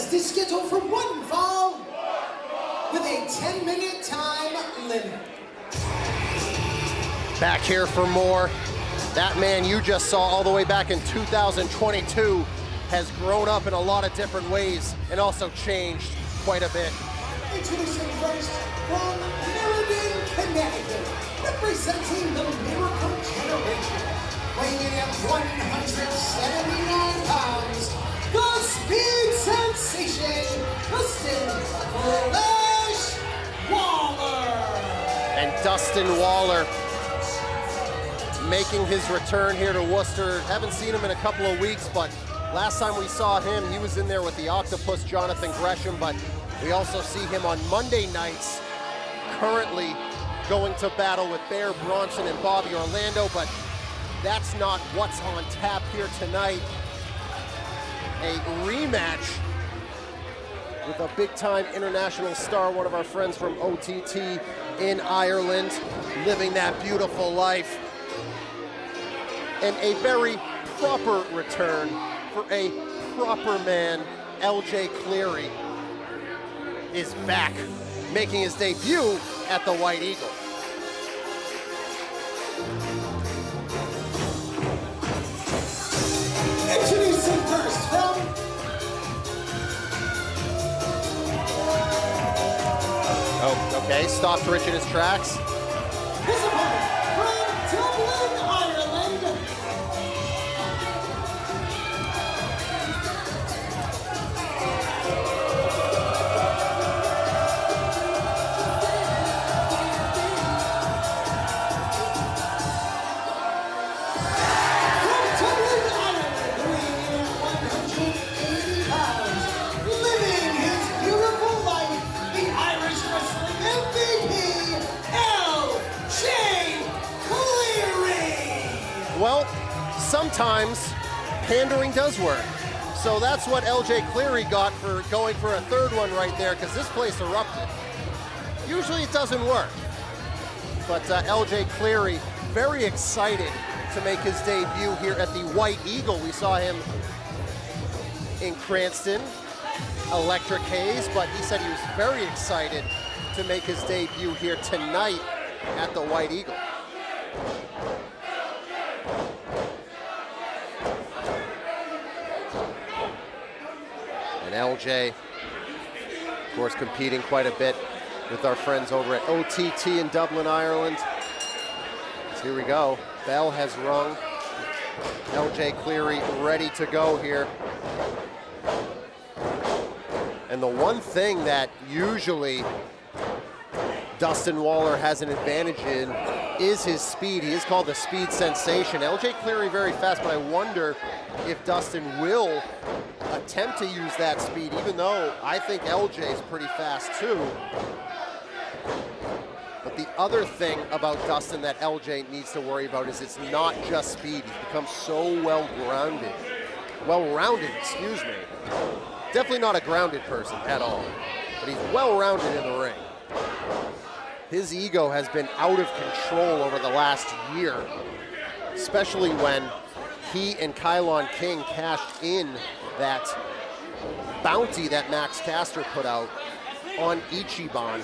contest is scheduled for one fall with a 10-minute time limit. Back here for more. That man you just saw all the way back in 2022 has grown up in a lot of different ways and also changed quite a bit. Introducing first from Meriden, Connecticut, representing the Miracle Generation, weighing in at 179 pounds, the Speed Sensation, Dustin Waller. And Dustin Waller making his return here to Worcester. Haven't seen him in a couple of weeks, but last time we saw him, he was in there with the Octopus, Jonathan Gresham, but we also see him on Monday nights, currently going to battle with Bear Bronson and Bobby Orlando, but that's not what's on tap here tonight. A rematch with a big-time international star, one of our friends from OTT in Ireland, living that beautiful life. And a very proper return for a proper man. LJ Cleary is back, making his debut at the White Eagle. Introducing first from Okay, stopped Rich in his tracks. his opponent from Dublin, Ireland, living his beautiful life, the Irish wrestling MVP, LJ Cleary. Well, sometimes pandering does work. So that's what LJ Cleary got for going for a third one right there, because this place erupted. Usually it doesn't work. But LJ Cleary, very excited to make his debut here at the White Eagle. We saw him in Cranston, Electric Haze, but he said he was very excited to make his debut here tonight at the White Eagle. And LJ, of course, competing quite a bit with our friends over at OTT in Dublin, Ireland. So here we go. Bell has rung. LJ Cleary ready to go here. And the one thing that usually Dustin Waller has an advantage in is his speed. He is called the Speed Sensation. LJ Cleary very fast, but I wonder if Dustin will attempt to use that speed, even though I think LJ is pretty fast too. But the other thing about Dustin that LJ needs to worry about is it's not just speed. He's become so well-rounded, excuse me. Definitely not a grounded person at all, but he's well-rounded in the ring. His ego has been out of control over the last year, especially when he and Kylon King cashed in that bounty that Max Caster put out on Ichiban,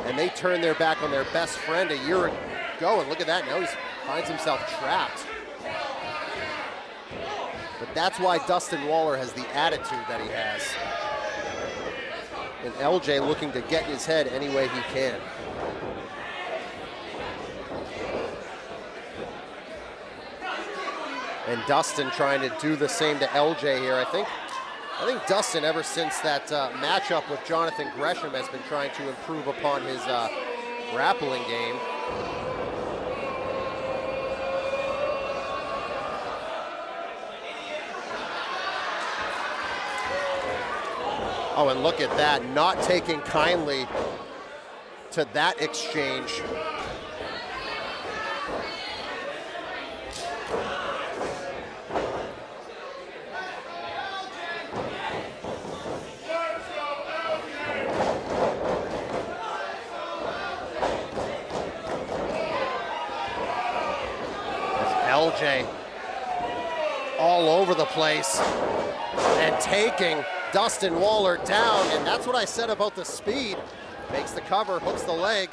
and they turned their back on their best friend a year ago, and look at that, now he finds himself trapped. But that's why Dustin Waller has the attitude that he has. And LJ looking to get in his head any way he can. And Dustin trying to do the same to LJ here. I think Dustin, ever since that matchup with Jonathan Gresham, has been trying to improve upon his grappling game. Oh, and look at that, not taking kindly to that exchange. LJ all over the place and taking Dustin Waller down, and that's what I said about the speed. Makes the cover, hooks the leg.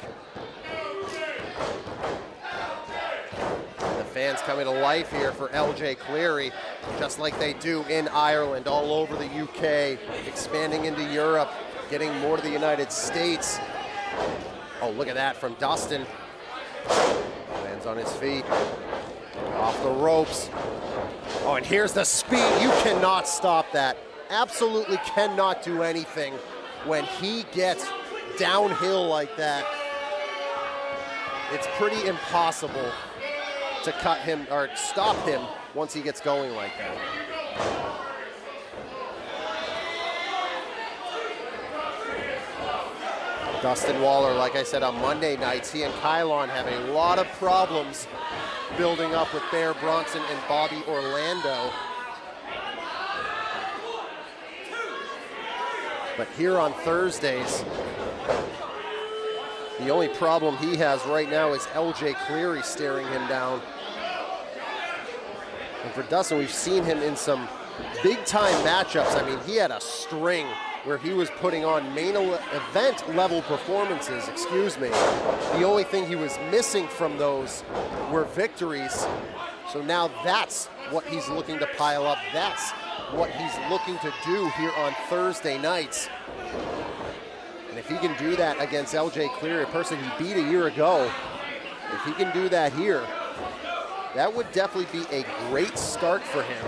The fans coming to life here for LJ Cleary, just like they do in Ireland, all over the UK, expanding into Europe, getting more to the United States. Oh, look at that from Dustin. Lands on his feet, off the ropes. Oh, and here's the speed. You cannot stop that. Absolutely cannot do anything when he gets downhill like that. It's pretty impossible to cut him or stop him once he gets going like that. Dustin Waller, like I said, on Monday nights, he and Kylon have a lot of problems building up with Bear Bronson and Bobby Orlando. But here on Thursdays, the only problem he has right now is LJ Cleary staring him down. And for Dustin, we've seen him in some big-time matchups. I mean, he had a string where he was putting on main event-level performances, excuse me. The only thing he was missing from those were victories. So now that's what he's looking to pile up. That's what he's looking to do here on Thursday nights. And if he can do that against LJ Cleary, a person he beat a year ago, if he can do that here, that would definitely be a great start for him.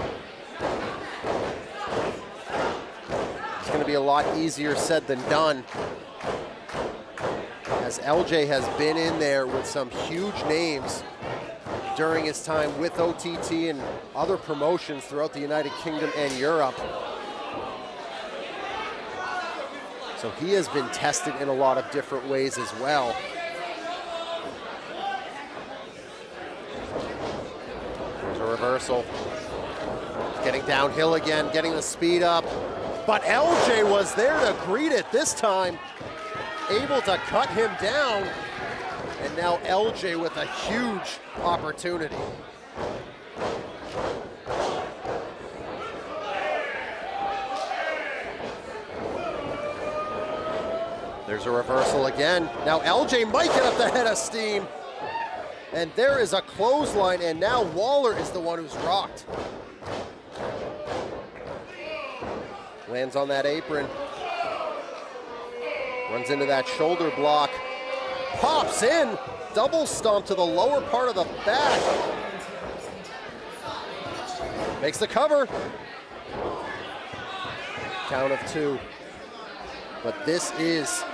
It's going to be a lot easier said than done, as LJ has been in there with some huge names during his time with OTT and other promotions throughout the United Kingdom and Europe. So he has been tested in a lot of different ways as well. There's a reversal. Getting downhill again, getting the speed up. But LJ was there to greet it this time, able to cut him down. And now LJ with a huge opportunity. There's a reversal again. Now LJ might get up the head of steam. And there is a clothesline, and now Waller is the one who's rocked. Lands on that apron. Runs into that shoulder block. Pops in. Double stomp to the lower part of the back. Makes the cover. Count of 2. But this is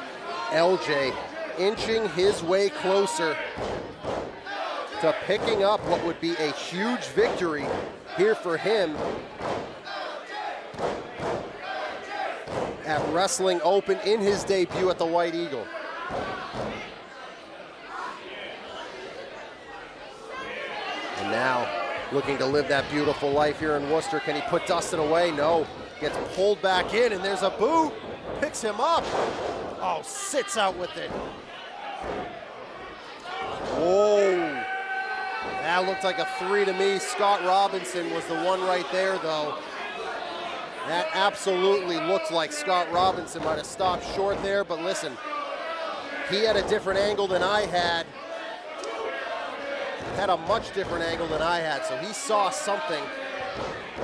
LJ inching his way closer to picking up what would be a huge victory here for him at Wrestling Open in his debut at the White Eagle. And now looking to live that beautiful life here in Worcester. Can he put Dustin away? No. Gets pulled back in, and there's a boot. Picks him up. Oh, sits out with it. Whoa. That looked like a 3 to me. Scott Robinson was the one right there, though. That absolutely looked like Scott Robinson might have stopped short there, but listen, he had a different angle than I had. Had a much different angle than I had, so he saw something,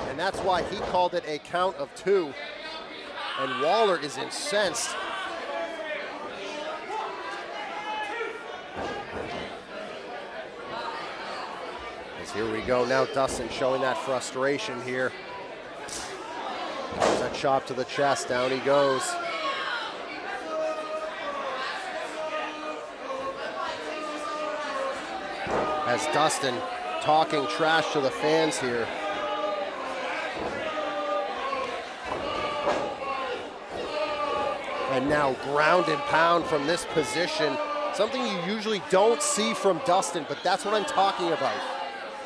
and that's why he called it a count of 2. And Waller is incensed. As here we go now, Dustin showing that frustration here. There's that chop to the chest, down he goes. As Dustin talking trash to the fans here. And now ground and pound from this position. Something you usually don't see from Dustin, but that's what I'm talking about.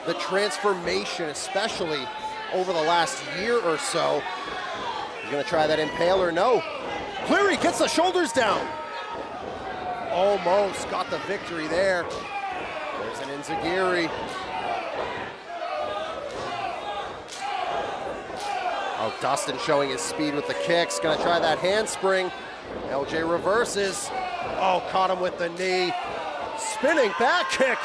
The transformation, especially over the last year or so. He's gonna try that impaler, no. Cleary gets the shoulders down. Almost got the victory there. There's an enziguri. Oh, Dustin showing his speed with the kicks. Gonna try that handspring. LJ reverses. Oh, caught him with the knee. Spinning back kick.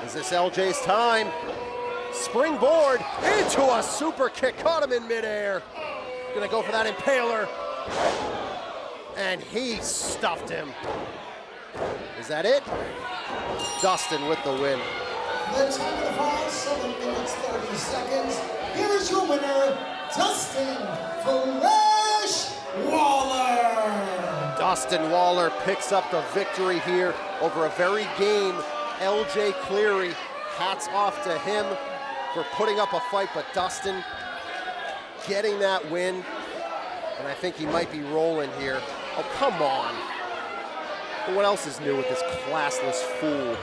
Is this LJ's time? Springboard into a super kick. Caught him in midair. Gonna go for that impaler. And he stuffed him. Is that it? Dustin with the win. The time of the fall, 7 minutes, 30 seconds. Here is your winner, Dustin Flash Waller. Dustin Waller picks up the victory here over a very game LJ Cleary. Hats off to him for putting up a fight, but Dustin getting that win, and I think he might be rolling here. Oh, come on. But what else is new with this classless fool?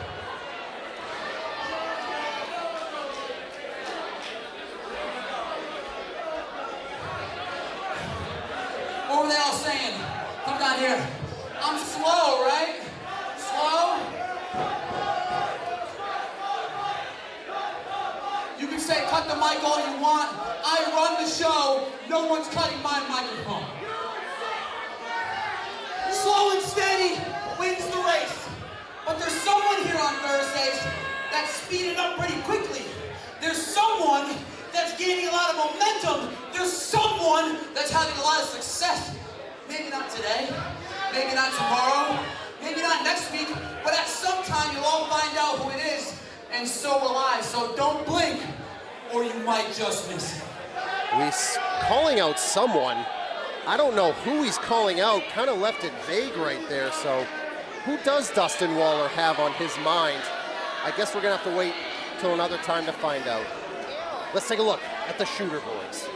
What were they all saying? Come down here. I'm slow, right? Slow? You can say cut the mic all you want. I run the show. No one's cutting my microphone. Slow and steady wins the race. But there's someone here on Thursdays that's speeding up pretty quickly. There's someone that's gaining a lot of momentum. There's someone that's having a lot of success. Maybe not today, maybe not tomorrow, maybe not next week, but at some time you'll all find out who it is, and so will I. So don't blink, or you might just miss it. He's calling out someone. I don't know who he's calling out. Kind of left it vague right there. So who does Dustin Waller have on his mind? I guess we're gonna have to wait till another time to find out. Let's take a look at the Shooter Boys.